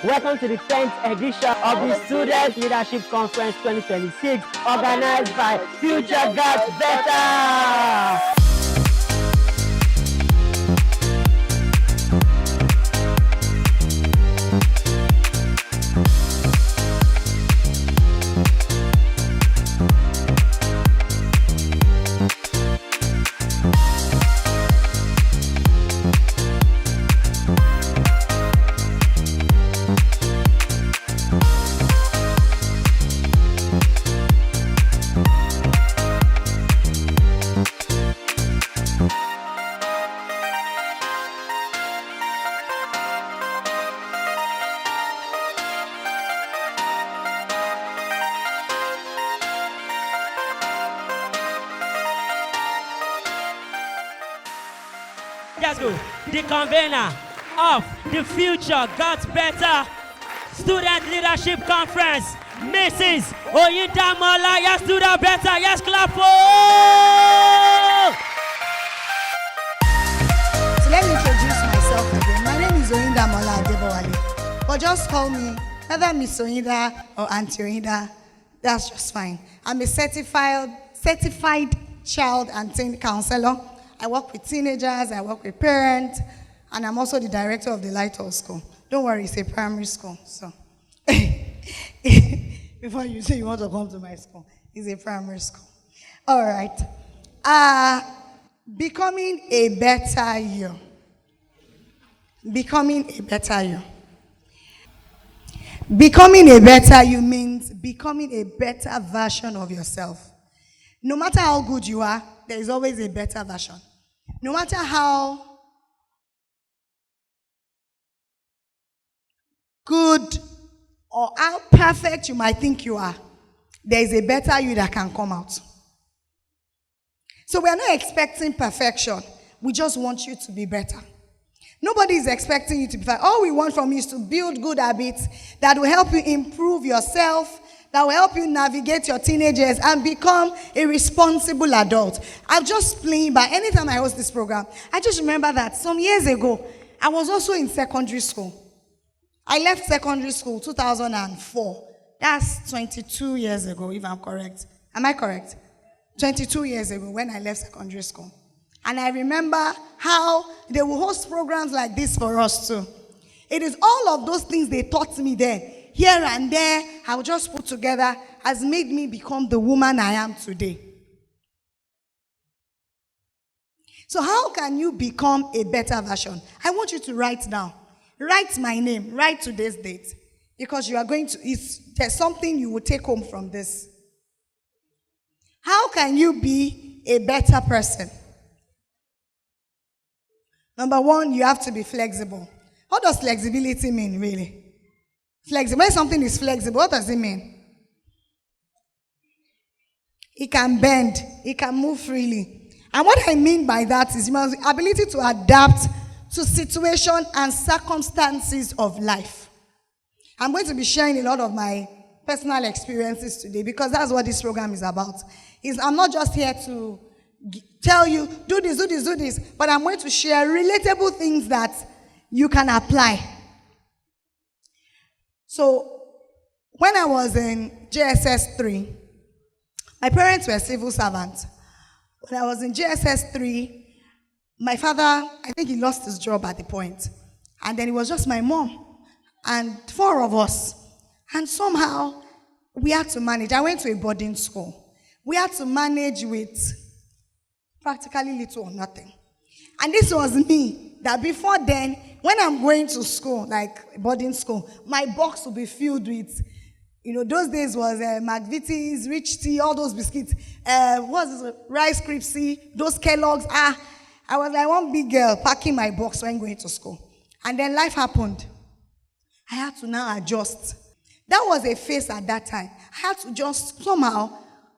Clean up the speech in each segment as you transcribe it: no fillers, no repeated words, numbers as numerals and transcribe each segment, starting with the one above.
Welcome to the 10th edition of the Student Leadership Conference 2026, organized by Future Got Better. Let's go. The convener of the Future Got Better Student Leadership Conference, Mrs. Oyindamola. Yes, do that better. Yes, clap for. So let me introduce myself again. My name is Oyindamola Adebowale, but just call me either Miss Oyinda or Auntie Oyinda. That's just fine. I'm a certified child and teen counselor. I work with teenagers, I work with parents, and I'm also the director of the Lighthouse School. Don't worry, it's a primary school. So, before you say you want to come to my school, it's a primary school. All right. Becoming a better you. Becoming a better you. Becoming a better you means becoming a better version of yourself. No matter how good you are, there is always a better version. No matter how good or how perfect you might think you are, there is a better you that can come out. So we are not expecting perfection. We just want you to be better. Nobody is expecting you to be perfect. All we want from you is to build good habits that will help you improve yourself, that will help you navigate your teenagers and become a responsible adult. I'm just playing by anytime I host this program. I just remember that some years ago, I was also in secondary school. I left secondary school 2004. That's 22 years ago, if I'm correct. Am I correct? 22 years ago when I left secondary school. And I remember how they will host programs like this for us too. It is all of those things they taught me then, here and there, I will just put together, has made me become the woman I am today. So how can you become a better version? I want you to write down. Write my name, write today's date. Because you are going to, there's something you will take home from this. How can you be a better person? Number one, you have to be flexible. What does flexibility mean, really? Flexible. When something is flexible, what does it mean? It can bend. It can move freely. And what I mean by that is the ability to adapt to situations and circumstances of life. I'm going to be sharing a lot of my personal experiences today because that's what this program is about. I'm not just here to tell you, do this, do this, do this, but I'm going to share relatable things that you can apply. So, when I was in JSS 3, my parents were civil servants. When I was in JSS 3, my father, I think he lost his job at the point. And then it was just my mom and 4 of us. And somehow, we had to manage. I went to a boarding school. We had to manage with practically little or nothing. And this was me, that before then, when I'm going to school, like boarding school, my box will be filled with, those days was McVitie's, Rich Tea, all those biscuits. Rice Krispie, those Kellogg's. I was like one big girl packing my box when going to school. And then life happened. I had to now adjust. That was a phase at that time. I had to just somehow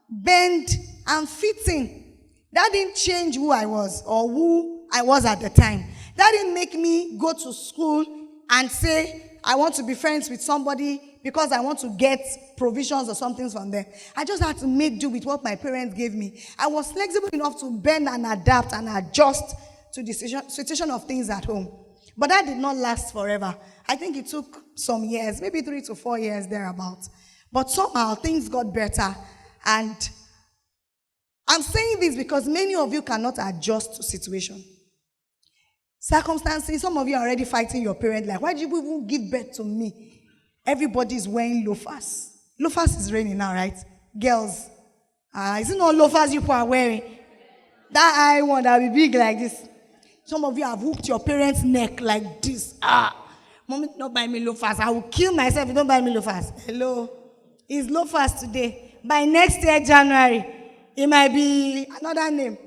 bend and fit in. That didn't change who I was or who I was at the time. That didn't make me go to school and say, I want to be friends with somebody because I want to get provisions or something from them. I just had to make do with what my parents gave me. I was flexible enough to bend and adapt and adjust to the situation of things at home. But that did not last forever. I think it took some years, maybe 3 to 4 years thereabout. But somehow things got better. And I'm saying this because many of you cannot adjust to situation. Circumstances, some of you are already fighting your parents. Like, why did you even give birth to me? Everybody's wearing loafers. Loafers is raining now, right? Girls. Is it not loafers you are wearing? That eye one that will be big like this. Some of you have hooked your parents' neck like this. Mommy, don't buy me loafers. I will kill myself if you don't buy me loafers. Hello. It's loafers today. By next year, January, it might be another name.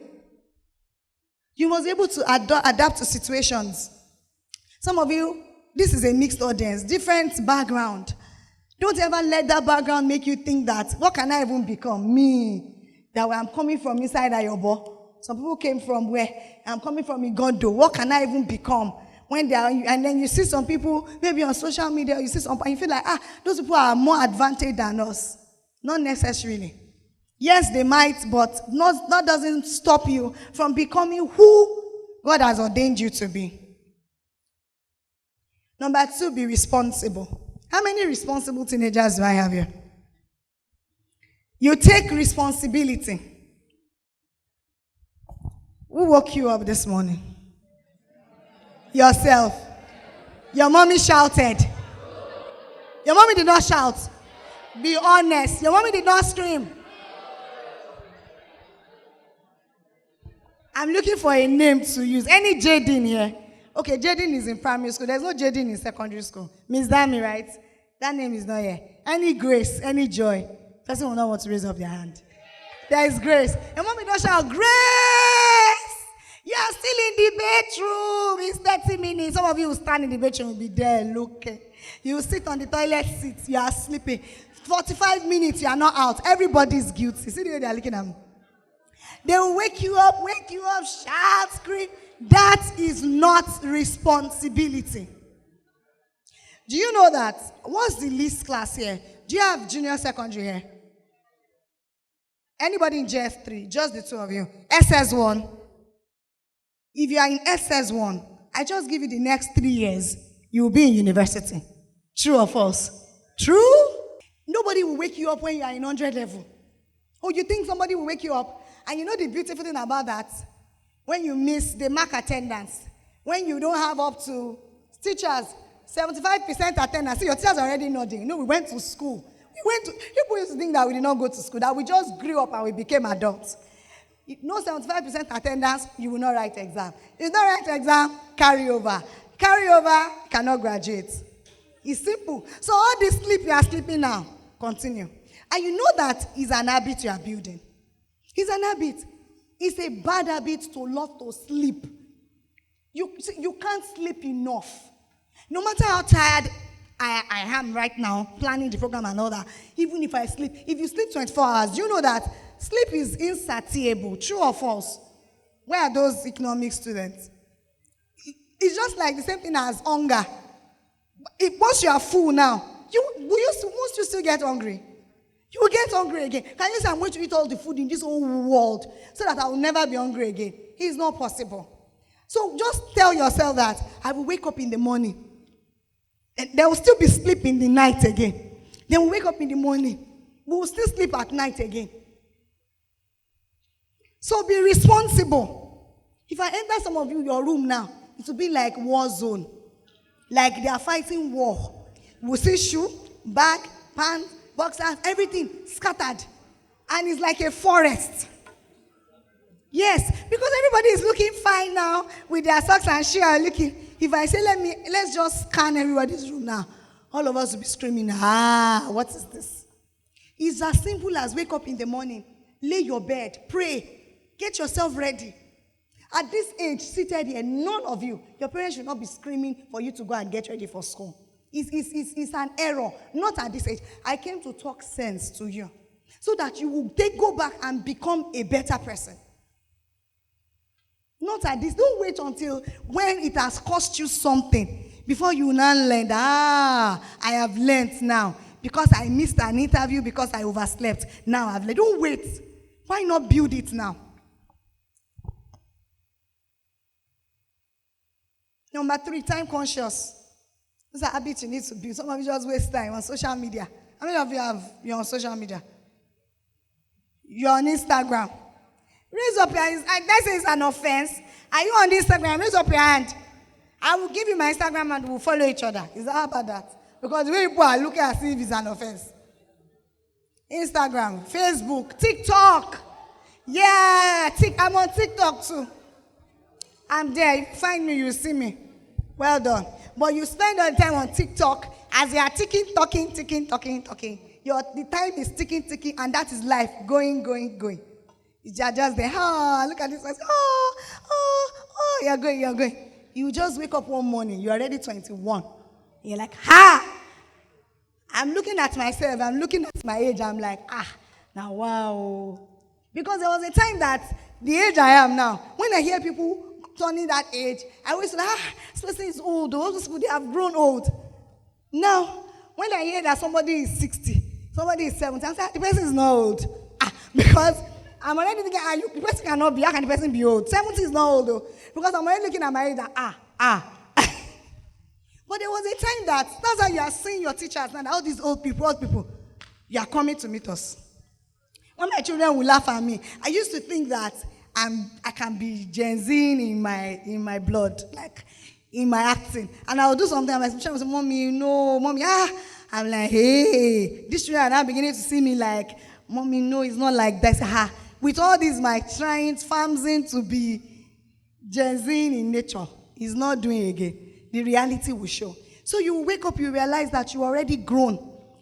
You must be able to adapt to situations. Some of you, this is a mixed audience, different background. Don't ever let that background make you think that, what can I even become? Me, that I'm coming from inside Ayobo. Some people came from where? I'm coming from Igondo. What can I even become? When they are, and then you see some people, maybe on social media, you see some, and you feel like, those people are more advantaged than us. Not necessarily. Yes, they might, but that doesn't stop you from becoming who God has ordained you to be. Number 2, be responsible. How many responsible teenagers do I have here? You take responsibility. Who woke you up this morning? Yourself. Your mommy shouted. Your mommy did not shout. Be honest. Your mommy did not scream. I'm looking for a name to use. Any Jaden here? Okay, Jaden is in primary school. There's no Jaden in secondary school. Miss Dami, right? That name is not here. Any Grace, any Joy. Person will not want to raise up their hand. There is Grace. Your mommy don't shout, Grace! You are still in the bedroom. It's 30 minutes. Some of you will stand in the bedroom, will be there looking. You will sit on the toilet seat. You are sleeping. 45 minutes, you are not out. Everybody's guilty. See the way they are looking at me. They will wake you up, shout, scream. That is not responsibility. Do you know that? What's the least class here? Do you have junior secondary here? Anybody in JS3? Just the two of you. SS1. If you are in SS1, I just give you the next 3 years, you will be in university. True or false? True? Nobody will wake you up when you are in 100 level. Oh, you think somebody will wake you up? And you know the beautiful thing about that? When you miss the mark attendance, when you don't have up to teachers, 75% attendance. See, your teachers are already nodding. You know, we went to school. People used to think that we did not go to school, that we just grew up and we became adults. No 75% attendance, you will not write exam. If you don't write exam, carry over. Carry over, cannot graduate. It's simple. So all this sleep you are sleeping now, continue. And you know that is an habit you are building. It's an habit. It's a bad habit to love to sleep. You can't sleep enough. No matter how tired I am right now, planning the program and all that, even if I sleep, if you sleep 24 hours, do you know that sleep is insatiable? True or false? Where are those economic students? It's just like the same thing as hunger. Once you are full now, won't you still get hungry? You will get hungry again. Can you say, I'm going to eat all the food in this whole world so that I will never be hungry again? It's not possible. So just tell yourself that I will wake up in the morning. And there will still be sleep in the night again. Then we'll wake up in the morning. We will still sleep at night again. So be responsible. If I enter some of you your room now, it will be like war zone. Like they are fighting war. We'll see shoe, bag, pants, boxers, everything scattered. And it's like a forest. Yes, because everybody is looking fine now with their socks and shoes are looking. If I say, let's just scan everybody's room now, all of us will be screaming, what is this? It's as simple as wake up in the morning, lay your bed, pray, get yourself ready. At this age, seated here, none of you, your parents should not be screaming for you to go and get ready for school. It's an error. Not at this age. I came to talk sense to you so that you will go back and become a better person. Not at this. Don't wait until when it has cost you something before you now learn. I have learned now because I missed an interview because I overslept. Now I've learned. Don't wait. Why not build it now? Number 3, time conscious. This is a habit you need to build. Some of you just waste time on social media. How many of you you're on social media? You're on Instagram. Raise up your hand. That says an offense. Are you on Instagram? Raise up your hand. I will give you my Instagram and we'll follow each other. Is that how about that? Because the way people are looking at it is an offense. Instagram, Facebook, TikTok. Yeah, I'm on TikTok too. I'm there. If you find me, you see me. Well done. But you spend all the time on TikTok as you are ticking. The time is ticking, and that is life going. You are just there. Oh, look at this. Oh, you're going. You just wake up one morning. You are already 21. You're like, I'm looking at myself. I'm looking at my age. I'm like, now wow. Because there was a time that the age I am now, when I hear people turning that age, I always say, this person is old. Those people, they have grown old. Now, when I hear that somebody is 60, somebody is 70, I say, the person is not old. Because I'm already thinking, the person cannot be, how can the person be old? 70 is not old though. Because I'm already looking at my age that, But there was a time that's how you are seeing your teachers and all these old people, you are coming to meet us. When my children will laugh at me, I used to think that I can be Gen Z in my blood, like in my acting. And I will do something, and my teacher will say, Mommy, no, Mommy, I'm like, hey. These children are now beginning to see me like, Mommy, no, it's not like that. With all these, my trying, farming to be Gen Z in nature, is not doing again. The reality will show. So you wake up, you realize that you are already grown.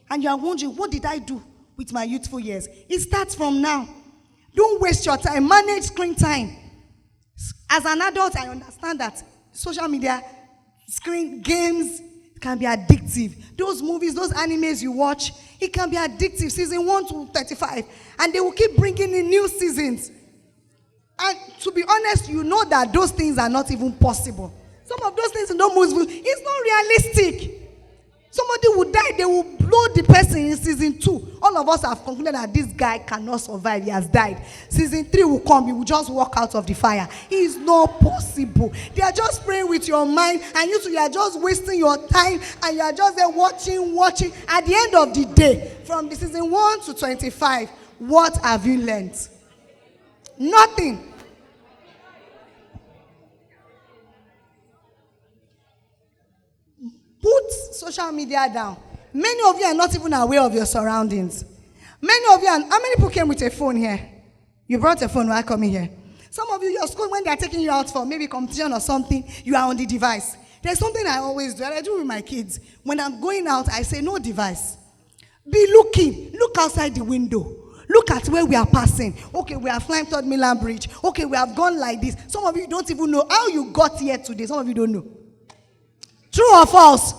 And you are wondering, what did I do with my youthful years? It starts from now. Don't waste your time. Manage screen time. As an adult, I understand that social media, screen games can be addictive. Those movies, those animes you watch, it can be addictive. Season 1 to 35. And they will keep bringing in new seasons. And to be honest, you know that those things are not even possible. Some of those things in those movies, it's not realistic. Somebody will die, they will blow the person in season 2. All of us have concluded that this guy cannot survive, he has died. Season 3 will come, he will just walk out of the fire. It's not possible. They are just playing with your mind, and you are just wasting your time, and you are just there watching. At the end of the day, from the season 1 to 25, what have you learned? Nothing. Put social media down. Many of you are not even aware of your surroundings. Many of you how many people came with a phone here? You brought a phone while coming here. Some of you, your school, when they are taking you out for maybe competition or something, you are on the device. There's something I always do, and I do with my kids. When I'm going out, I say, no device. Be looking. Look outside the window. Look at where we are passing. Okay, we have climbed Third Milan Bridge. Okay, we have gone like this. Some of you don't even know how you got here today. Some of you don't know. True or false?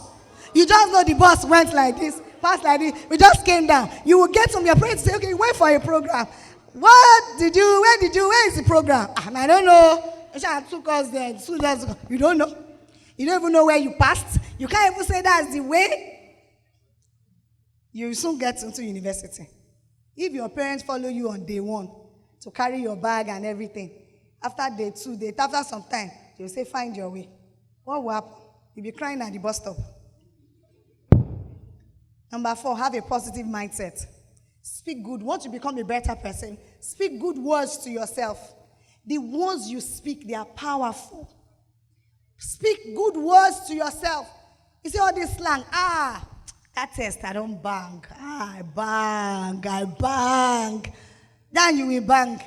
You just know the bus went like this, passed like this. We just came down. You will get from your parents to say, okay, you went for a program. Where is the program? I don't know. It took us there. You don't know. You don't even know where you passed. You can't even say that's the way. You will soon get into university. If your parents follow you on day 1 to carry your bag and everything, after day 2, after some time, they will say, find your way. What will happen? You'll be crying at the bus stop. Number 4, have a positive mindset. Speak good. Want to become a better person? Speak good words to yourself. The words you speak, they are powerful. Speak good words to yourself. You see all this slang. That test, I don't bang. I bang. Then you will bang.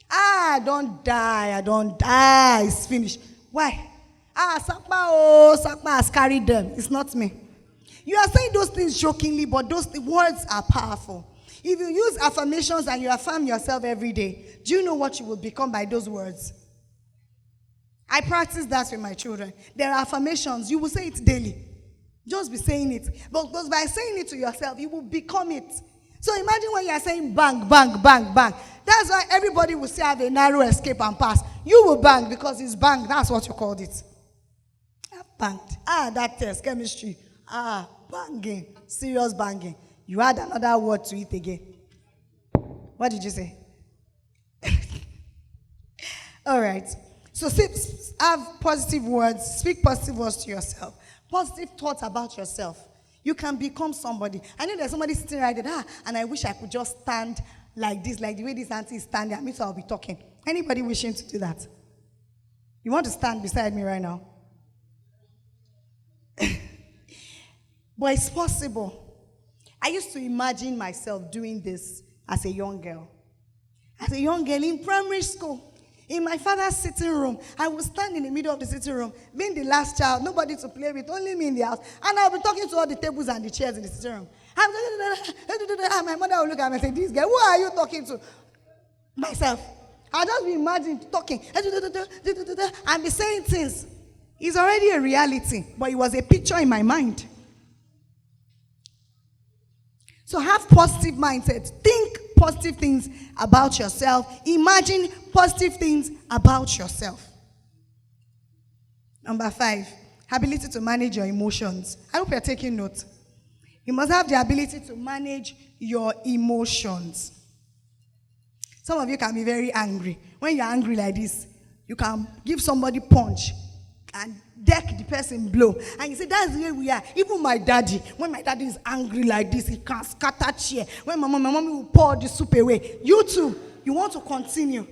I don't die. It's finished. Why? Sakpa has carried them. It's not me. You are saying those things jokingly, but those words are powerful. If you use affirmations and you affirm yourself every day, do you know what you will become by those words? I practice that with my children. There are affirmations. You will say it daily. Just be saying it. But by saying it to yourself, you will become it. So imagine when you are saying bang, bang, bang, bang. That's why everybody will still have a narrow escape and pass. You will bang because it's bang. That's what you called it. Banged. That test, chemistry. Banging. Serious banging. You add another word to it again. What did you say? All right. So have positive words, speak positive words to yourself, positive thoughts about yourself. You can become somebody. I know there's somebody sitting right there, and I wish I could just stand like this, like the way this auntie is standing. I mean, so I'll be talking. Anybody wishing to do that? You want to stand beside me right now? But it's possible. I used to imagine myself doing this as a young girl. As a young girl in primary school. In my father's sitting room, I would stand in the middle of the sitting room, being the last child, nobody to play with, only me in the house. And I'll be talking to all the tables and the chairs in the sitting room. And my mother will look at me and say, this girl, who are you talking to? Myself. I'll just be imagining talking and be saying things. It's already a reality, but it was a picture in my mind. So have positive mindset. Think positive things about yourself. Imagine positive things about yourself. Number 5, ability to manage your emotions. I hope you're taking note. You must have the ability to manage your emotions. Some of you can be very angry. When you're angry like this, you can give somebody punch and deck the person blow. And you say, that's the way we are. Even my daddy, when my daddy is angry like this, he can scatter chair. When my mommy will pour the soup away. You too, you want to continue.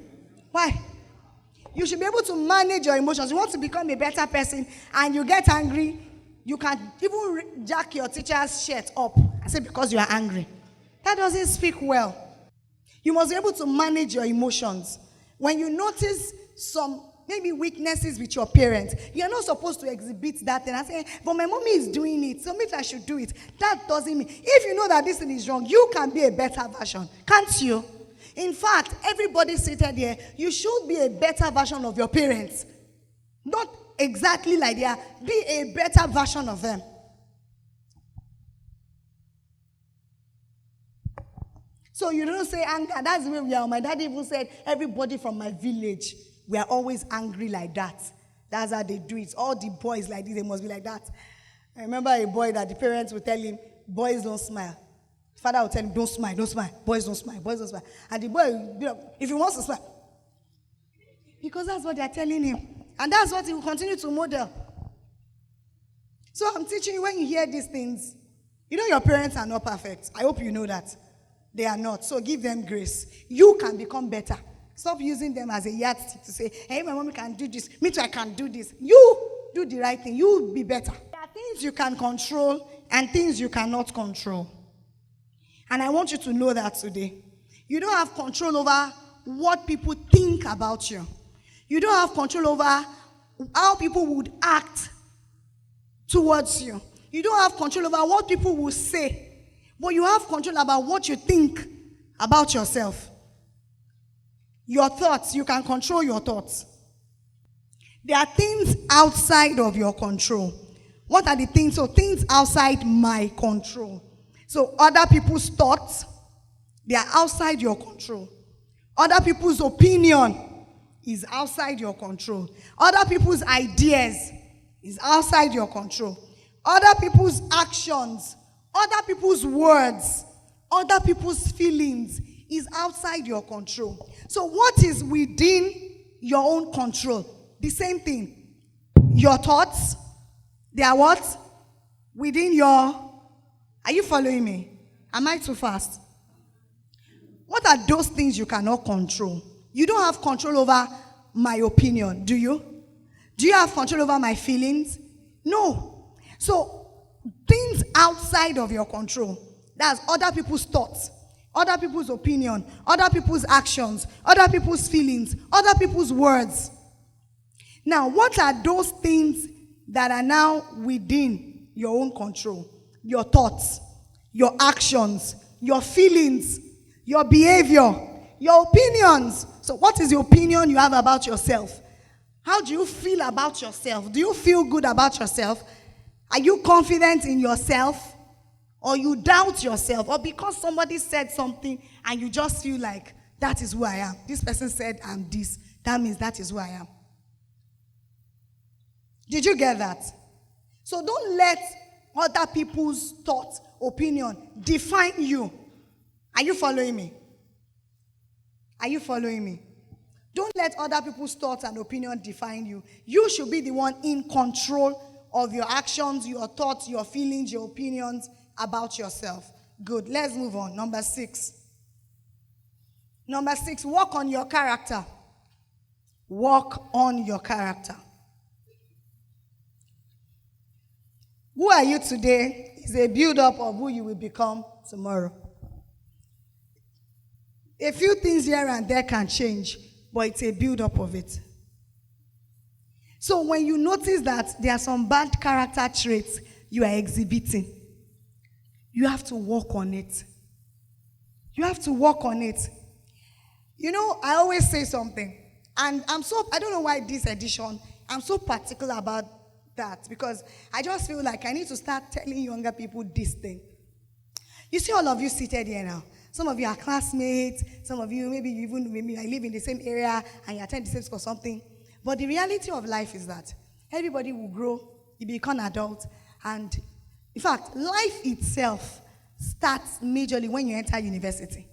Why? You should be able to manage your emotions. You want to become a better person and you get angry, you can even jack your teacher's shirt up and say because you are angry. That doesn't speak well. You must be able to manage your emotions. When you notice some maybe weaknesses with your parents, you're not supposed to exhibit that and say, but my mommy is doing it, so maybe I should do it. That doesn't mean, if you know that this thing is wrong, you can be a better version. Can't you? In fact, everybody seated here, you should be a better version of your parents. Not exactly like they are. Be a better version of them. So you don't say anger. That's the way we are. My dad even said, everybody from my village, we are always angry like that. That's how they do it. All the boys like this, they must be like that. I remember a boy that the parents would tell him, boys don't smile. His father would tell him, don't smile, don't smile. Boys don't smile, boys don't smile. And the boy, if he wants to smile, because that's what they are telling him. And that's what he will continue to model. So I'm teaching you, when you hear these things, you know your parents are not perfect. I hope you know that. They are not. So give them grace. You can become better. Stop using them as a yardstick to say, hey, my mommy can do this. Me too, I can do this. You do the right thing. You will be better. There are things you can control and things you cannot control. And I want you to know that today. You don't have control over what people think about you. You don't have control over how people would act towards you. You don't have control over what people will say. But you have control about what you think about yourself. Your thoughts, you can control your thoughts. There are things outside of your control. What are the things? So things outside my control. So other people's thoughts, they are outside your control. Other people's opinion is outside your control. Other people's ideas is outside your control. Other people's actions, other people's words, other people's feelings is outside your control. So what is within your own control? The same thing. Your thoughts, they are what? Within your... Are you following me? Am I too fast? What are those things you cannot control? You don't have control over my opinion, do you? Do you have control over my feelings? No. So, things outside of your control, that's other people's thoughts, other people's opinion, other people's actions, other people's feelings, other people's words. Now, what are those things that are now within your own control? Your thoughts, your actions, your feelings, your behavior, your opinions. So what is the opinion you have about yourself? How do you feel about yourself? Do you feel good about yourself? Are you confident in yourself? Or you doubt yourself? Or because somebody said something and you just feel like, that is who I am. This person said I'm this. That means that is who I am. Did you get that? So don't let other people's thoughts, opinion define you. Are you following me? Are you following me? Don't let other people's thoughts and opinions define you. You should be the one in control of your actions, your thoughts, your feelings, your opinions about yourself. Good. Let's move on. Number 6. Number 6, work on your character. Work on your character. Who are you today is a build-up of who you will become tomorrow. A few things here and there can change, but it's a build-up of it. So when you notice that there are some bad character traits you are exhibiting, you have to work on it. You have to work on it. You know, I always say something, and I don't know why this edition, I'm so particular about that, because I just feel like I need to start telling younger people this thing. You see all of you seated here now. Some of you are classmates, some of you, maybe I live in the same area and you attend the same school or something. But the reality of life is that everybody will grow, you become adult, and in fact, life itself starts majorly when you enter university.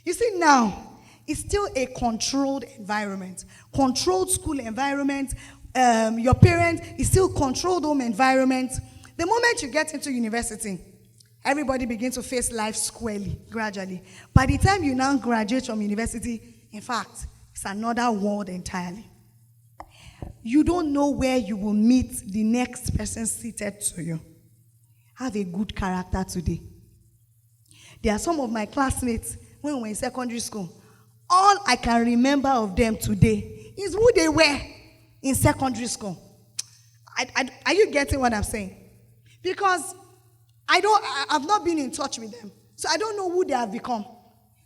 You see now, it's still a controlled environment, controlled school environment. Your parents is still controlled home environment. The moment you get into university, everybody begins to face life squarely, gradually. By the time you now graduate from university, in fact, it's another world entirely. You don't know where you will meet the next person seated to you. Have a good character today. There are some of my classmates, when we were in secondary school, all I can remember of them today is who they were in secondary school. Are you getting what I'm saying? Because I've not been in touch with them. So I don't know who they have become.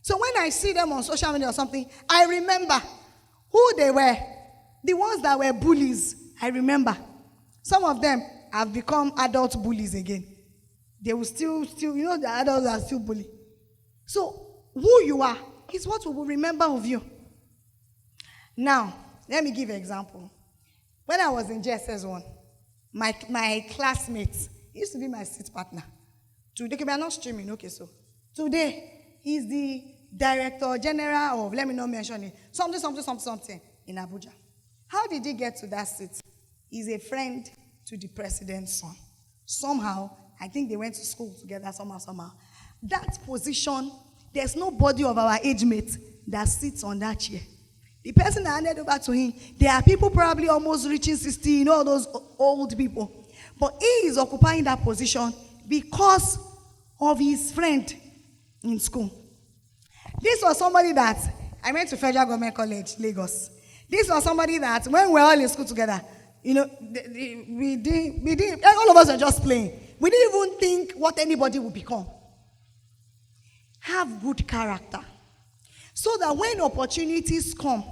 So when I see them on social media or something, I remember who they were. The ones that were bullies, I remember. Some of them have become adult bullies again. They will still, the adults are still bullies. So who you are is what we will remember of you. Now, let me give you an example. When I was in JSS 1, my classmates used to be my seat partner. Today, we are not streaming, okay, so. Today, he's the director general of, let me not mention it, something in Abuja. How did he get to that seat? He's a friend to the president's son. Somehow, I think they went to school together somehow. That position, there's nobody of our age mate that sits on that chair. The person that handed over to him, there are people probably almost reaching 60, all those old people. But he is occupying that position because of his friend in school. This was somebody that, I went to Federal Government College, Lagos. This was somebody that, when we were all in school together, we didn't, all of us were just playing. We didn't even think what anybody would become. Have good character. So that when opportunities come,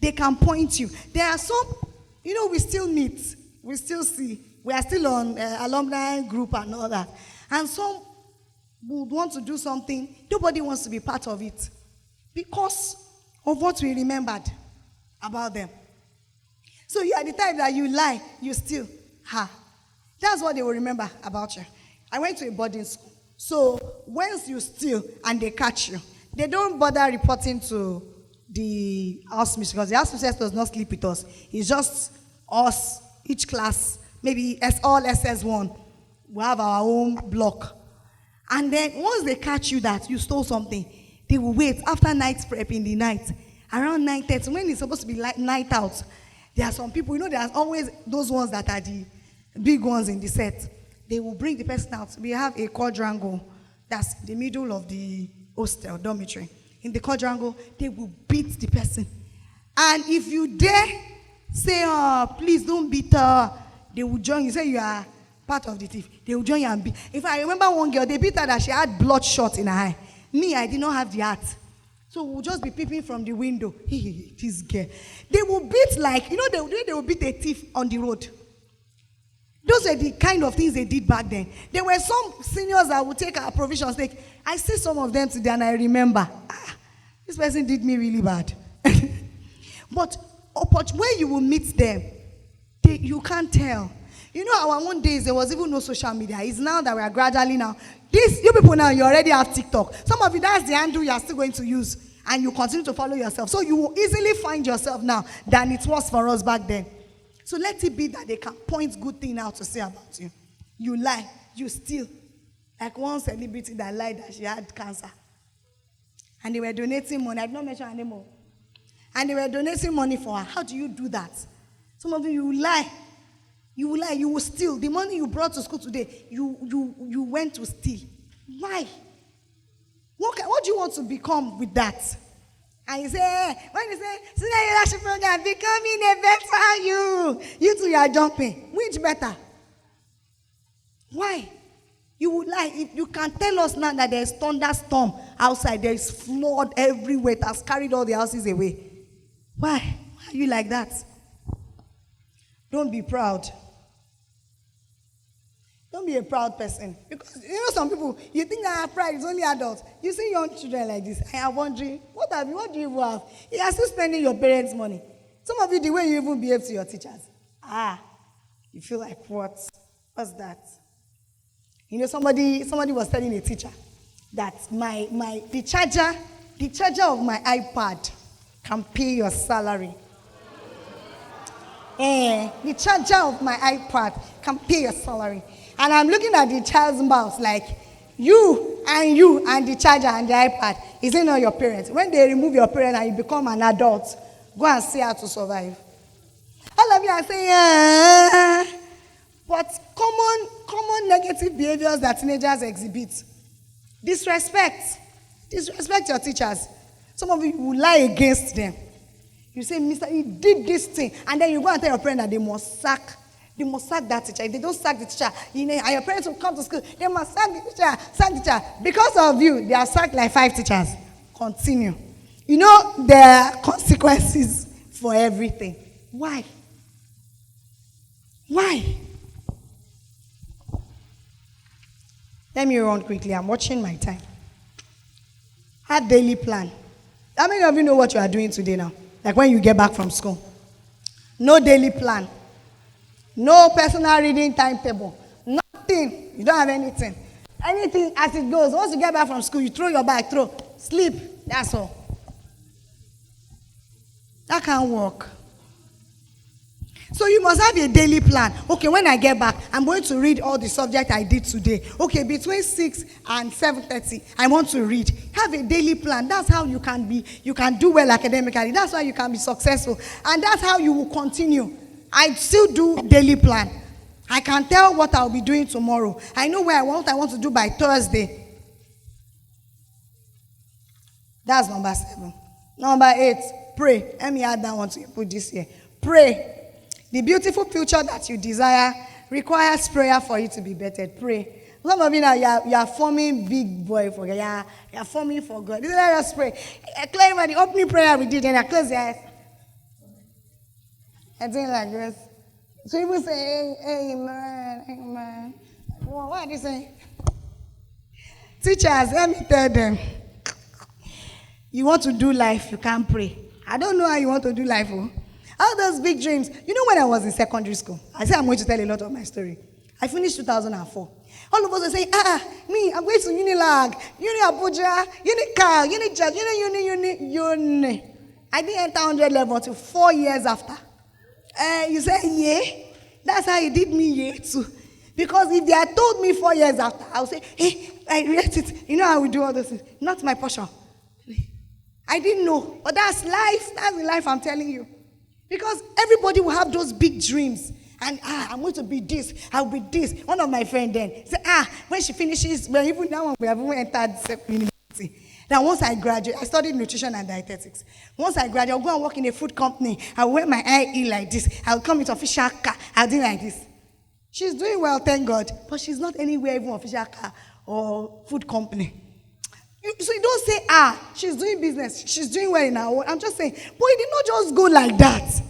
they can point you. There are some, we still meet, we still see, we are still on alumni group and all that. And some would want to do something, nobody wants to be part of it because of what we remembered about them. So you are the type that you lie, you steal. That's what they will remember about you. I went to a boarding school. So once you steal and they catch you, they don't bother reporting to the house mistress, because the house mistress does not sleep with us. It's just us, each class, maybe all SS1. We have our own block. And then once they catch you that you stole something, they will wait after night prep in the night, around 9:30, when it's supposed to be night out. There are some people, there are always those ones that are the big ones in the set. They will bring the person out. We have a quadrangle, that's the middle of the hostel, dormitory. In the quadrangle, they will beat the person. And if you dare say, please don't beat her, they will join you. Say you are part of the thief. They will join you and beat. If I remember one girl, they beat her that she had bloodshot in her eye. Me, I did not have the heart. So we'll just be peeping from the window. This girl. They will beat like, they will beat a thief on the road. Those are the kind of things they did back then. There were some seniors that would take our provisions. I see some of them today and I remember, this person did me really bad. But where you will meet them, you can't tell. Our own days, there was even no social media. It's now that we are gradually now. You people now, you already have TikTok. Some of you, that's the handle you are still going to use. and you continue to follow yourself. So you will easily find yourself now than it was for us back then. So let it be that they can point good thing out to say about you. You lie, you steal. Like one celebrity that lied that she had cancer. And they were donating money. I did not mention her name. And they were donating money for her. How do you do that? Some of you lie. You will lie, you will steal. The money you brought to school today, you went to steal. Why? What do you want to become with that? And you say, when you say, Senior Leadership Program, becoming a better you two are jumping. Which better? Why? You would lie. If you can tell us now that there's thunderstorm outside, there is flood everywhere, it has carried all the houses away. Why? Why are you like that? Don't be proud. Don't be a proud person. Because you know some people, you think that pride is only adults. You see young children like this, I am wondering, what do you even have? You are still spending your parents' money. Some of you, the way you even behave to your teachers. You feel like, what? What's that? You know, somebody was telling a teacher that the charger of my iPad can pay your salary. The charger of my iPad can pay your salary. And I'm looking at the child's mouth like, you and the charger and the iPad, is it not your parents? When they remove your parents and you become an adult, go and see how to survive. All of you are saying, but common negative behaviors that teenagers exhibit. Disrespect your teachers. Some of you will lie against them. You say, Mister, he did this thing. And then you go and tell your parent that they must sack that teacher. If they don't sack the teacher, and your parents will come to school, they must sack the teacher. Because of you, they have sacked like 5 teachers. Continue. You know, there are consequences for everything. Why? Let me run quickly. I'm watching my time. Have daily plan. How many of you know what you are doing today now? Like when you get back from school. No daily plan. No personal reading timetable. Nothing. You don't have anything. Anything as it goes. Once you get back from school, you throw your bag, sleep. That's all. That can't work. So you must have a daily plan. Okay, when I get back, I'm going to read all the subject I did today. Okay, between 6 and 7:30, I want to read. Have a daily plan. That's how you can do well academically. That's why you can be successful. And that's how you will continue. I still do daily plan. I can tell what I'll be doing tomorrow. I know where I want to do by Thursday. That's number 7. Number 8, pray. Let me add that one to you. Put this here. Pray. The beautiful future that you desire requires prayer for you to be bettered. Pray. Some of you now, you are forming big boy for God. You are forming for God. Let us pray. Claim the opening prayer we did, and I close your eyes. And doing like this. So people say, amen. Well, what are they saying? Teachers, let me tell them. You want to do life, you can't pray. I don't know how you want to do life. All those big dreams. You know when I was in secondary school, I said I'm going to tell a lot of my story. I finished 2004. All of us are saying, me, I'm going to Unilag, Uni Abuja, Uni Cal, Uni Jazz, Uni. I didn't enter 100 level until 4 years after. You say, yeah? That's how he did me, yeah, too. Because if they had told me 4 years after, I would say, hey, I read it. You know how we do all those things. Not my portion. I didn't know. But that's life. That's the life I'm telling you. Because everybody will have those big dreams. And I'm going to be this. I'll be this. One of my friends then said, when she finishes, well, even that one, we have even entered university. Now, once I graduate, I studied nutrition and dietetics. Once I graduate, I'll go and work in a food company. I'll wear my IE like this. I'll come with official car. I'll do like this. She's doing well, thank God. But she's not anywhere even official car or food company. So you don't say, she's doing business. She's doing well in her own. I'm just saying, but it did not just go like that.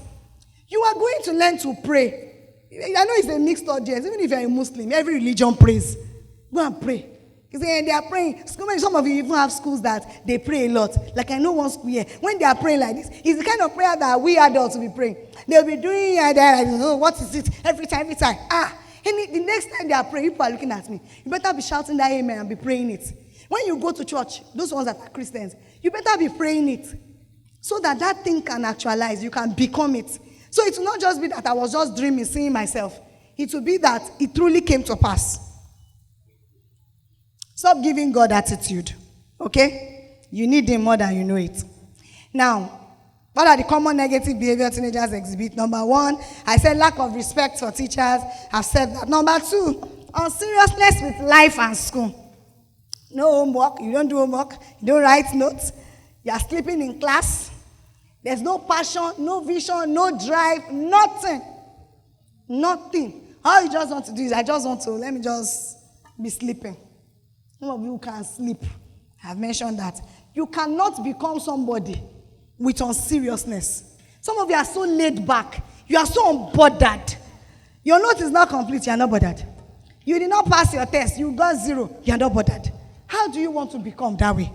You are going to learn to pray. I know it's a mixed audience. Even if you're a Muslim, every religion prays. Go and pray. Because they are praying. Some of you even have schools that they pray a lot. Like I know one school here. When they are praying like this, it's the kind of prayer that we adults will be praying. They'll be doing what is it? Every time. And the next time they are praying, people are looking at me. You better be shouting that amen and be praying it. When you go to church, those ones that are Christians, you better be praying it so that that thing can actualize. You can become it. So it will not just be that I was just dreaming, seeing myself. It will be that it truly came to pass. Stop giving God attitude. Okay? You need him more than you know it. Now, what are the common negative behavior teenagers exhibit? Number 1, I said lack of respect for teachers. I've said that. Number 2, unseriousness with life and school. No homework. You don't do homework. You don't write notes. You are sleeping in class. There's no passion, no vision, no drive, nothing. Nothing. All you just want to do is, let me just be sleeping. Some of you can sleep. I've mentioned that. You cannot become somebody with unseriousness. Some of you are so laid back. You are so unbothered. Your note is not complete. You are not bothered. You did not pass your test. You got 0. You are not bothered. How do you want to become that way?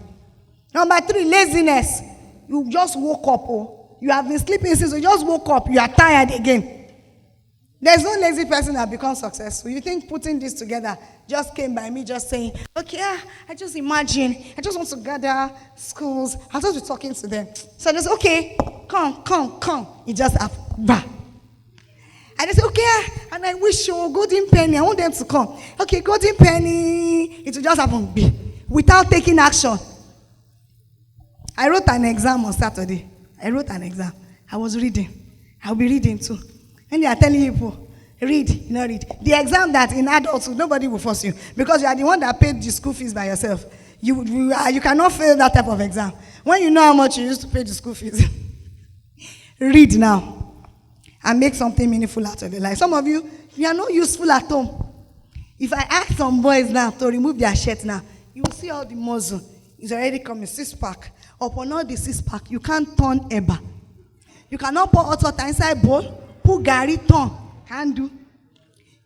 Number 3, laziness. You just woke up. Oh, you have been sleeping since you just woke up. You are tired again. There's no lazy person that becomes successful. You think putting this together just came by me just saying, okay, I just imagine, I just want to gather schools. I'll just be talking to them. So I just, okay, come. It just happened. I just say, okay, and I wish you Golden Penny, I want them to come. Okay, Golden Penny, it will just happen without taking action. I wrote an exam on Saturday. I was reading. I'll be reading too. When they are telling people, read, you know, read. The exam that in adulthood, nobody will force you because you are the one that paid the school fees by yourself. You cannot fail that type of exam. When you know how much you used to pay the school fees. Read now and make something meaningful out of your life. Some of you are not useful at home. If I ask some boys now to remove their shirt now, you will see all the muscle. It's already coming, 6-pack. Upon all the 6-pack, you can't turn eba. You cannot pour hot water inside bowl. Put Gary turn. Can't do.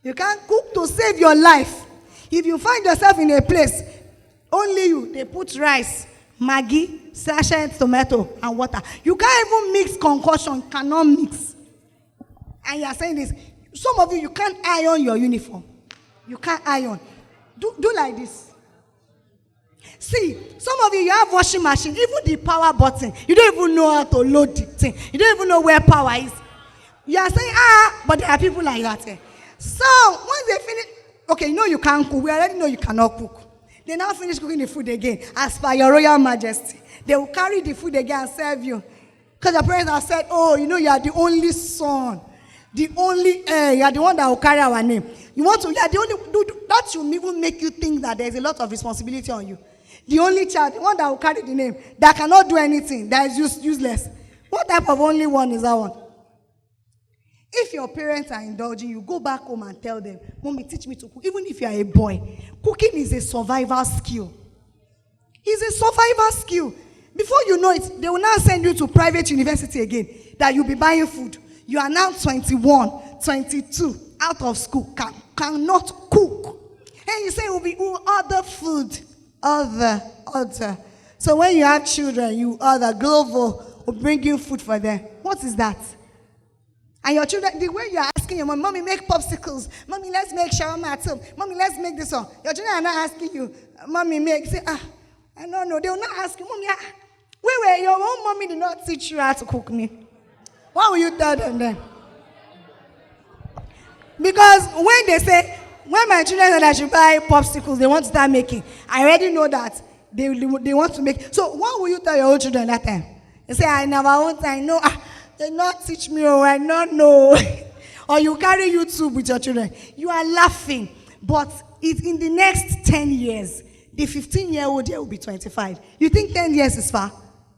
You can't cook to save your life. If you find yourself in a place, only you, they put rice, Maggi, sachet, tomato, and water. You can't even mix concoction. Cannot mix. And you are saying this. Some of you can't iron your uniform. You can't iron. Do like this. See, some of you have washing machine, even the power button. You don't even know how to load the thing. You don't even know where power is. You are saying, but there are people like that. So, once they finish, okay, you know you can't cook. We already know you cannot cook. They now finish cooking the food again, as per your royal majesty. They will carry the food again and serve you. Because your parents have said, oh, you know, you are the only son. The only heir. You are the one that will carry our name. You are the only, that should even make you think that there is a lot of responsibility on you. The only child, the one that will carry the name, that cannot do anything, that is useless. What type of only one is that one? If your parents are indulging you, go back home and tell them, Mommy, teach me to cook. Even if you are a boy, cooking is a survival skill. It's a survival skill. Before you know it, they will now send you to private university again, that you'll be buying food. You are now 21, 22, out of school, cannot cook. And you say, it will be other food. Other. So when you have children, you other, Glovo will bring you food for them. What is that? And your children, the way you are asking your mom, Mommy, make popsicles. Mommy, let's make shawarma at home. Mommy, let's make this one. Your children are not asking you, Mommy, make. Say, I don't know. They will not ask you, Mommy, wait, your own mommy did not teach you how to cook me. What will you tell them then? Because when they say, when my children said I should buy popsicles, they want to start making, I already know that they want to make. So what will you tell your own children that time? They say, I never want, I know. They not teach me, I don't know. Or you carry YouTube with your children. You are laughing. But in the next 10 years, the 15-year-old here will be 25. You think 10 years is far?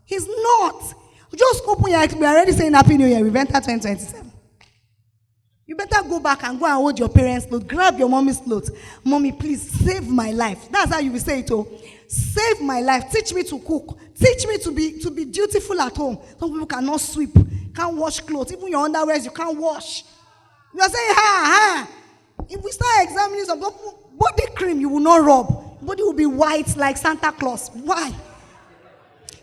He's not. Just open your eyes. We are already saying Happy New Year. We've entered 2027. You better go back and go and hold your parents' clothes. Grab your mommy's clothes. Mommy, please save my life. That's how you will say it. Oh, save my life. Teach me to cook. Teach me to be dutiful at home. Some people cannot sweep, can't wash clothes. Even your underwears, you can't wash. You are saying, If we start examining some body cream, you will not rub. Body will be white like Santa Claus. Why?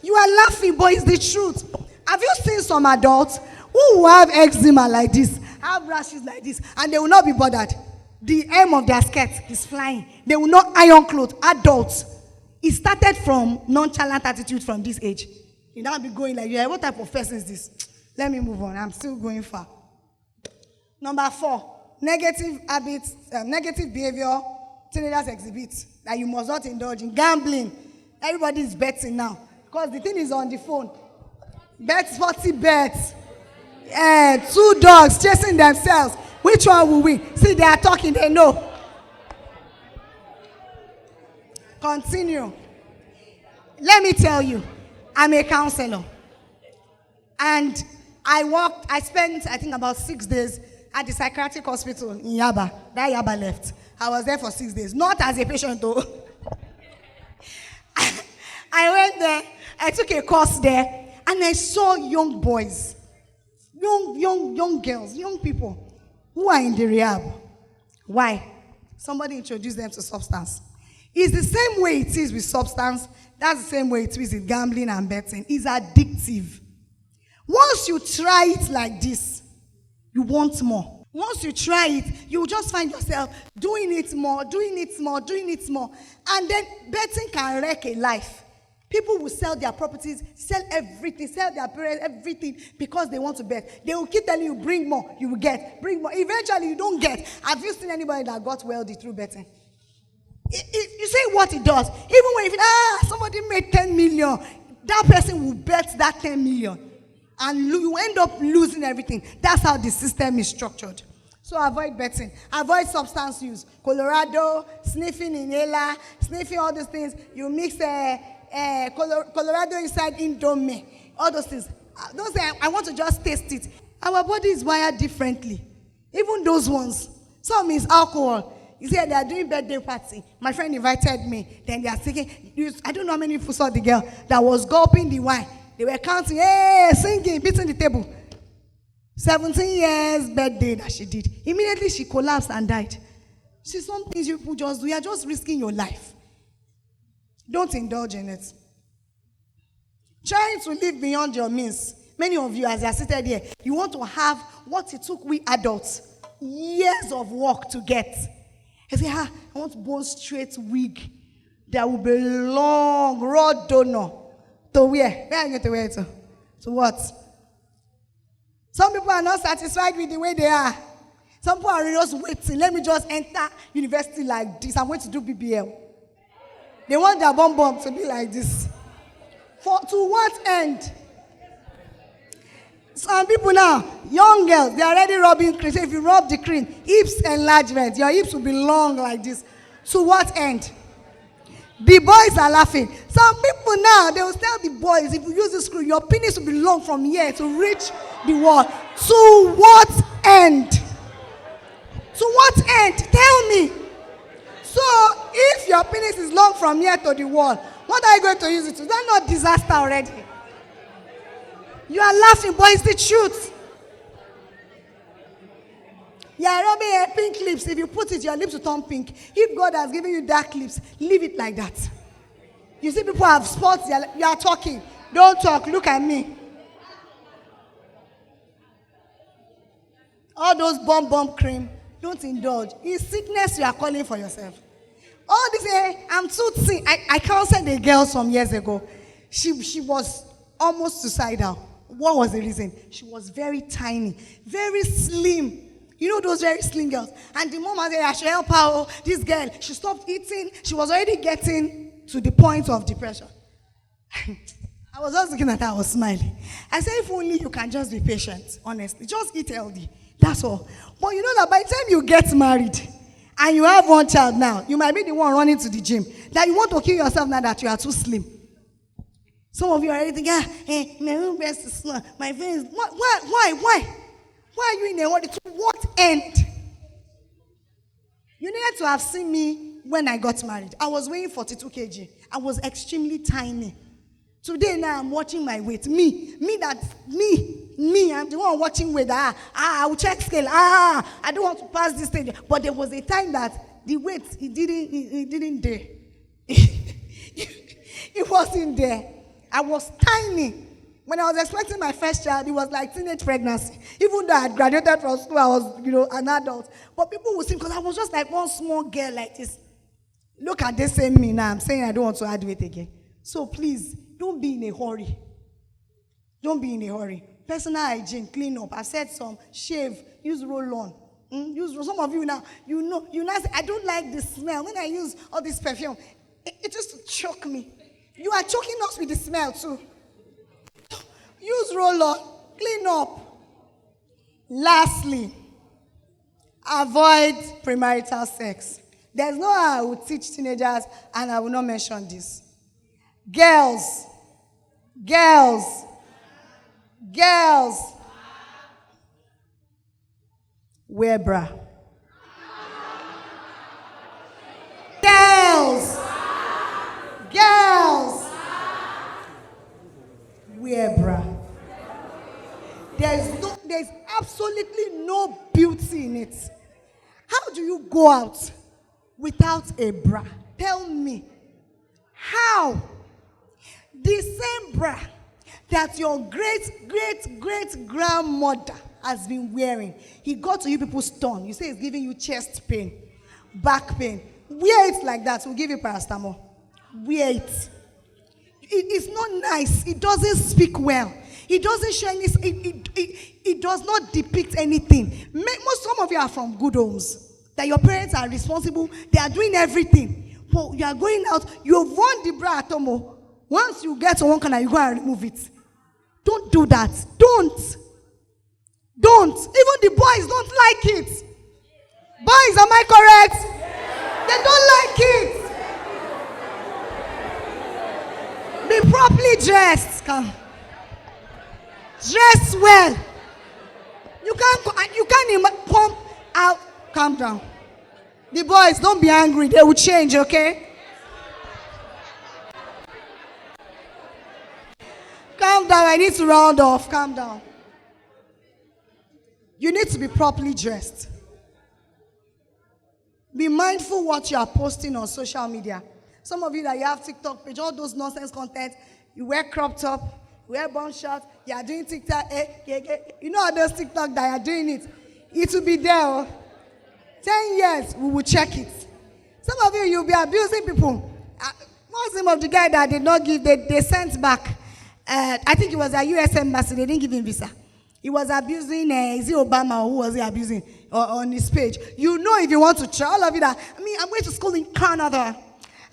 You are laughing, but it's the truth. Have you seen some adults who will have eczema like this, have rashes like this, and they will not be bothered? The hem of their skirt is flying. They will not iron clothes. Adults. It started from nonchalant attitude from this age. You now be going like, yeah, what type of person is this? Let me move on. I'm still going far. Number 4, negative habits, negative behavior teenagers exhibit that you must not indulge in. Gambling. Everybody is betting now because the thing is on the phone. Bet 40 bets. 2 dogs chasing themselves. Which one will win? See, they are talking, they know. Continue. Let me tell you, I'm a counselor. And I spent, I think, about 6 days at the psychiatric hospital in Yaba. That Yaba left. I was there for 6 days. Not as a patient, though. I went there. I took a course there. And I saw young boys, young girls, young people who are in the rehab. Why? Somebody introduced them to substance. It's the same way it is with substance. That's the same way it is with gambling and betting. It's addictive. Once you try it like this, you want more. Once you try it, you just find yourself doing it more. And then betting can wreck a life. People will sell their properties, sell everything, sell their parents, everything, because they want to bet. They will keep telling you, bring more, you will get. Bring more. Eventually, you don't get. Have you seen anybody that got wealthy through betting? You see what it does. Even when somebody made 10 million, that person will bet that 10 million. And you end up losing everything. That's how the system is structured. So avoid betting. Avoid substance use. Colorado, sniffing inhaler, sniffing all those things. You mix Colorado inside Indomie. All those things. Don't say, I want to just taste it. Our body is wired differently. Even those ones. Some is alcohol. You see, they are doing birthday party. My friend invited me. Then they are singing. I don't know how many people saw the girl that was gulping the wine. They were counting, singing, beating the table. 17 years birthday that she did. Immediately she collapsed and died. See, some things you people just do. You are just risking your life. Don't indulge in it. Trying to live beyond your means. Many of you, as you are seated here, you want to have what it took we adults years of work to get. I say, I want bone straight wig that will be long, raw donor. To where? Where are you going to wear it to? To what? Some people are not satisfied with the way they are. Some people are just waiting. Let me just enter university like this. I'm going to do BBL. They want their bum to be like this. To what end? Some people now, young girls, they are already rubbing cream. So if you rub the cream, hips enlargement, your hips will be long like this. To what end? The boys are laughing. Some people now, they will tell the boys, if you use this screw, your penis will be long from here to reach the wall. To what end? To what end? Tell me. So, if your penis is long from here to the wall, what are you going to use it to? That's not disaster already. You are laughing, but it's the truth. You are rubbing pink lips. If you put it, your lips will turn pink. If God has given you dark lips, leave it like that. You see people have spots, you are talking. Don't talk, look at me. All those bomb cream, don't indulge. In sickness, you are calling for yourself. All this, I'm too thin. I counseled a girl some years ago. She was almost suicidal. What was the reason? She was very tiny, very slim. You know those very slim girls. And the mom said, I should help her. Oh, this girl, she stopped eating. She was already getting to the point of depression. I was just looking at her, I was smiling. I said, if only you can just be patient, honestly. Just eat healthy. That's all. But you know that by the time you get married and you have one child now, you might be the one running to the gym. That you want to kill yourself now that you are too slim. Some of you are already thinking, my own breast is small. My face, why? Why are you in a hurry? To what end? You needed to have seen me when I got married. I was weighing 42 kg. I was extremely tiny. Today now I'm watching my weight. Me, I'm the one watching weight. I will check scale. I don't want to pass this stage. But there was a time that the weight, it didn't dare. It wasn't there. I was tiny. When I was expecting my first child, it was like teenage pregnancy. Even though I had graduated from school, I was, an adult. But people would see, because I was just like one small girl like this. Look at this same me now. I'm saying I don't want to add weight again. So please, don't be in a hurry. Don't be in a hurry. Personal hygiene, clean up. I said some, shave, use roll-on. Some of you now, you know say, I don't like the smell. When I use all this perfume, it just choke me. You are choking us with the smell too. Use roll-on, clean up. Lastly, avoid premarital sex. There's no how I will teach teenagers, and I will not mention this. Girls, wear bra. Girls, wear bra. There's absolutely no beauty in it. How do you go out without a bra? Tell me. How? The same bra that your great grandmother has been wearing. He got to you people's turn. You say it's giving you chest pain, back pain. Wear it like that. We'll give you paracetamol. Wear it. It's not nice. It doesn't speak well. It doesn't show any. It does not depict anything. Some of you are from good homes. That your parents are responsible. They are doing everything. But you are going out. You've worn the bra at home. Once you get to one corner, you go and remove it. Don't do that. Don't. Even the boys don't like it. Boys, am I correct? They don't like it. Be properly dressed. Come. Dress well. You can't come out. Calm down. The boys, don't be angry. They will change, okay? Calm down. I need to round off. Calm down. You need to be properly dressed. Be mindful what you are posting on social media. Some of you that you have TikTok page, all those nonsense content, you wear crop top, you wear bum shorts, you are doing TikTok. You know all those TikTok that you are doing it. It will be there. 10 years, we will check it. Some of you, you'll be abusing people. What's the name of the guy that did not give, they sent back? I think it was a U.S. embassy, they didn't give him visa. He was abusing, is it Obama or who was he abusing on his page? You know if you want to try, all of you that, I'm going to school in Canada.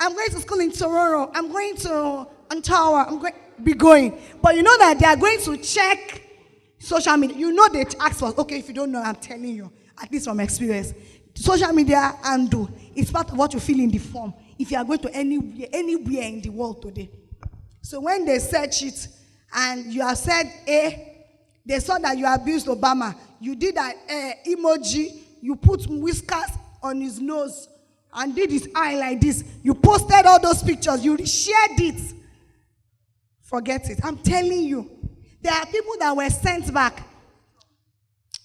I'm going to school in Toronto. I'm going to Ontario. I'm going be going. But you know that they are going to check social media. You know they ask for, okay, if you don't know, I'm telling you, at least from experience. Social media handle is part of what you fill in the form if you are going to anywhere in the world today. So when they search it and you have said A, they saw that you abused Obama. You did that emoji. You put whiskers on his nose and did his eye like this. You posted all those pictures. You shared it. Forget it. I'm telling you. There are people that were sent back.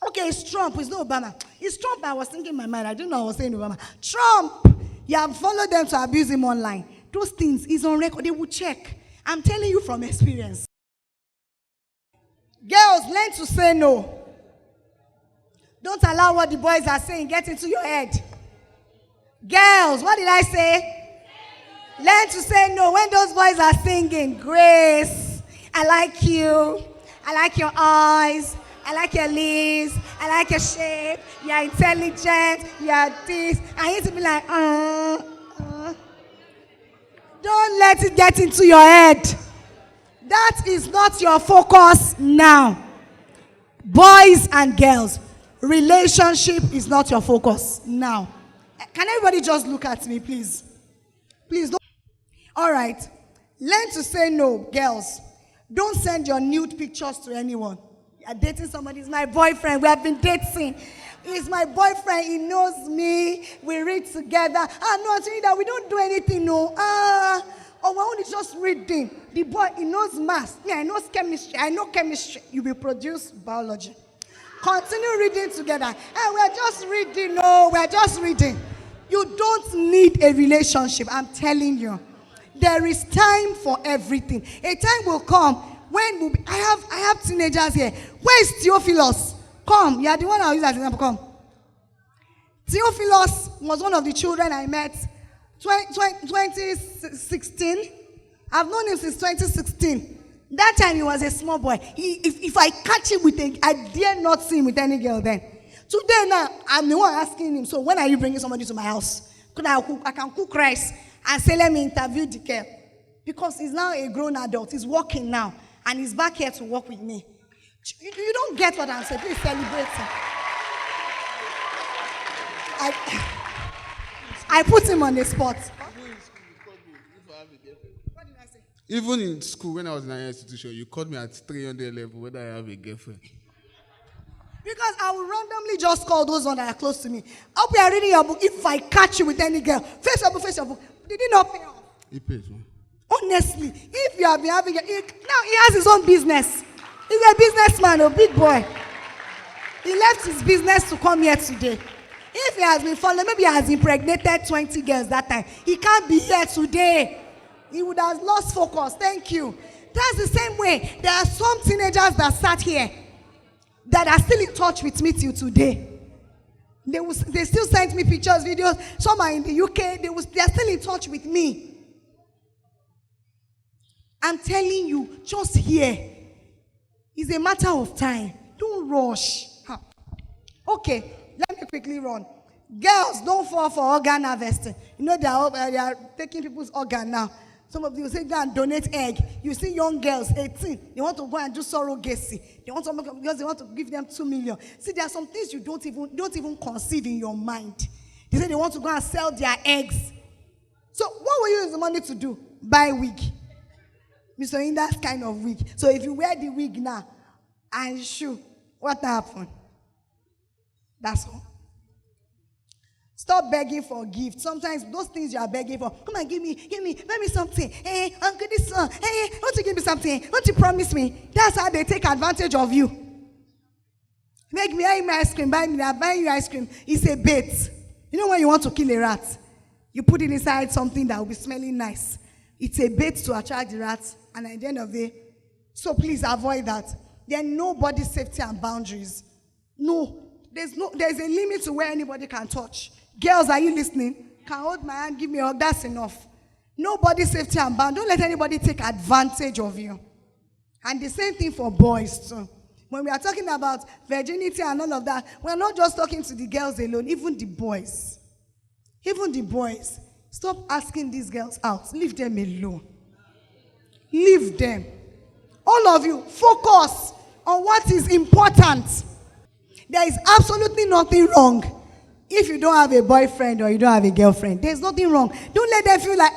Okay, it's Trump. It's not Obama. It's Trump. I was thinking in my mind. I didn't know I was saying Obama. Trump. You have followed them to abuse him online. Those things is on record. They will check. I'm telling you from experience. Girls, learn to say no. Don't allow what the boys are saying get into your head. Girls, what did I say? Learn to say no. When those boys are singing, Grace, I like you. I like your eyes. I like your lips. I like your shape. You're intelligent. You're this. I need to be like, Don't let it get into your head. That is not your focus now. Boys and girls, relationship is not your focus now. Can everybody just look at me, please? Please don't. All right. Learn to say no, girls. Don't send your nude pictures to anyone. You're dating somebody. He's my boyfriend. We have been dating. He's my boyfriend. He knows me. We read together. No, I'm saying that we don't do anything, no. We're only just reading. The boy, he knows math. Me, I know chemistry. I know chemistry. You will produce biology. Continue reading together. And we're just reading. No, we're just reading. You don't need a relationship. I'm telling you. There is time for everything. A time will come when we'll be, I have teenagers here. Where is Theophilus? Come. You are the one I'll use as an example. Come. Theophilus was one of the children I met 2016. I've known him since 2016. That time he was a small boy. If I catch him I dare not see him with any girl then. Today now, I'm the one asking him, so when are you bringing somebody to my house? I can cook rice and say, let me interview the girl. Because he's now a grown adult. He's working now. And he's back here to work with me. You don't get what I'm saying. Please celebrate him. I put him on the spot. What did I say? Even in school, when I was in an institution, you called me at 300 level whether I have a girlfriend. Because I will randomly just call those ones that are close to me. I'll be reading your book. If I catch you with any girl, face your book. Did he not pay off? He pays, man. Honestly, if you have been having now he has his own business. He's a businessman, a big boy. He left his business to come here today. If he has been following, maybe he has impregnated 20 girls that time. He can't be here today. He would have lost focus. Thank you. That's the same way. There are some teenagers that sat here that are still in touch with me till today. They still send me pictures, videos. Some are in the UK. They are still in touch with me. I'm telling you, just here. It's a matter of time. Don't rush. Okay, let me quickly run. Girls, don't fall for organ harvesting. You know they are taking people's organ now. Some of you say go and donate egg. You see young girls, 18, they want to go and do surrogacy. They want to because they want to give them 2 million. See, there are some things you don't even conceive in your mind. They say they want to go and sell their eggs. So what will you use the money to do? Buy wig. Mr. Inda's kind of wig. So if you wear the wig now and shoe, what happened? That's all. Stop begging for gifts. Sometimes those things you are begging for, come and give me something. Hey, uncle, this one. Hey, won't you give me something? Won't you promise me? That's how they take advantage of you. Make me ice cream, buy you ice cream. It's a bait. You know when you want to kill a rat, you put it inside something that will be smelling nice. It's a bait to attract the rats, and at the end of the day, so please avoid that. There's nobody's safety and boundaries. No, there's a limit to where anybody can touch. Girls, are you listening? Can hold my hand, give me a hug, that's enough. Nobody's safety and boundaries. Don't let anybody take advantage of you. And the same thing for boys too. When we are talking about virginity and all of that, we're not just talking to the girls alone, even the boys. Even the boys. Stop asking these girls out. Leave them alone. Leave them. All of you, focus on what is important. There is absolutely nothing wrong if you don't have a boyfriend or you don't have a girlfriend. There's nothing wrong. Don't let them feel like,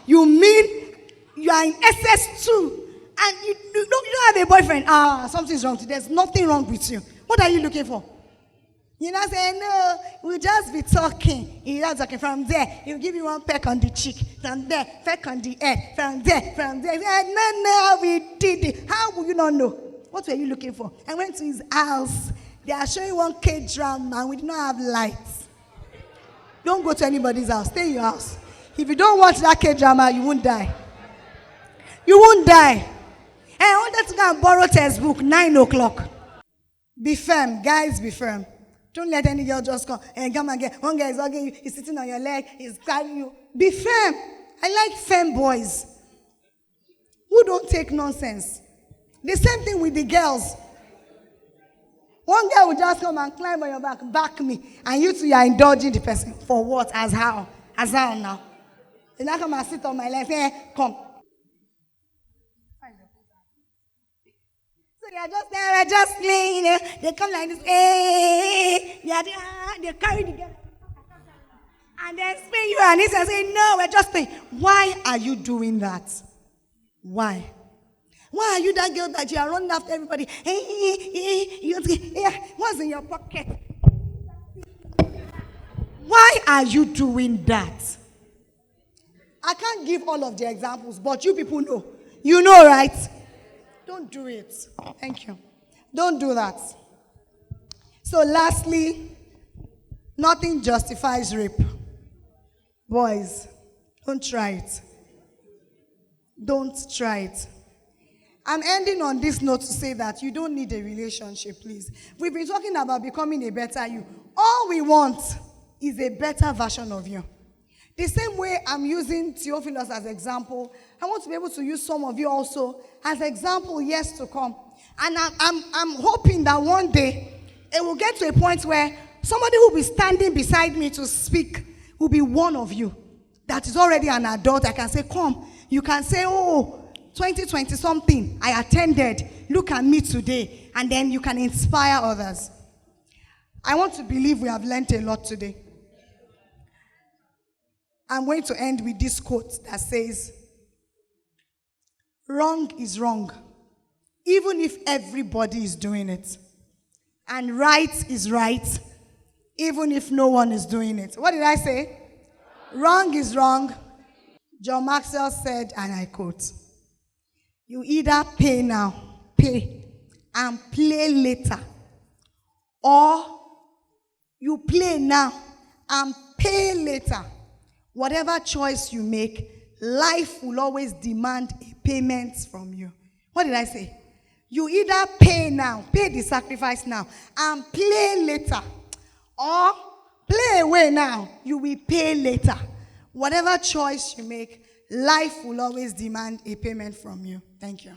you mean you are in SS2 and you don't have a boyfriend. Something's wrong. There's nothing wrong with you. What are you looking for? You know, say, no, we'll just be talking. You're not talking. From there, he'll give you one peck on the cheek. From there, peck on the head. From there. No, we did it. How will you not know? What were you looking for? I went to his house. They are showing one K-drama and we did not have lights. Don't go to anybody's house. Stay in your house. If you don't watch that K-drama, you won't die. You won't die. Hey, I wanted to go and borrow textbook, 9 o'clock. Be firm. Guys, be firm. Don't let any girl just come and come and get. One guy is hugging you, he's sitting on your leg, he's carrying you. Be firm. I like firm boys who don't take nonsense. The same thing with the girls. One girl will just come and climb on your back me, and you two are indulging the person. For what? As how? As how now? And I come and sit on my left hand. Come. So they are just there, just playing. They come like this. They carry the girl. And then spin you and this and say, no, we're just playing. Why are you doing that? Why? Why are you that girl that you are running after everybody? What's in your pocket? Why are you doing that? I can't give all of the examples, but you people know. You know, right? Don't do it. Thank you. Don't do that. So lastly, nothing justifies rape. Boys, don't try it. Don't try it. I'm ending on this note to say that you don't need a relationship, please. We've been talking about becoming a better you. All we want is a better version of you. The same way I'm using Theophilus as example, I want to be able to use some of you also as example years to come. And I'm hoping that one day it will get to a point where somebody who will be standing beside me to speak will be one of you that is already an adult. I can say, come. You can say, oh, 2020 something, I attended. Look at me today. And then you can inspire others. I want to believe we have learned a lot today. I'm going to end with this quote that says, wrong is wrong, even if everybody is doing it. And right is right, even if no one is doing it. What did I say? Wrong is wrong. John Maxwell said, and I quote, you either pay now, pay, and play later, or you play now and pay later. Whatever choice you make, life will always demand a payment from you. What did I say? You either pay now, pay the sacrifice now, and play later, or play away now, you will pay later. Whatever choice you make, life will always demand a payment from you. Thank you.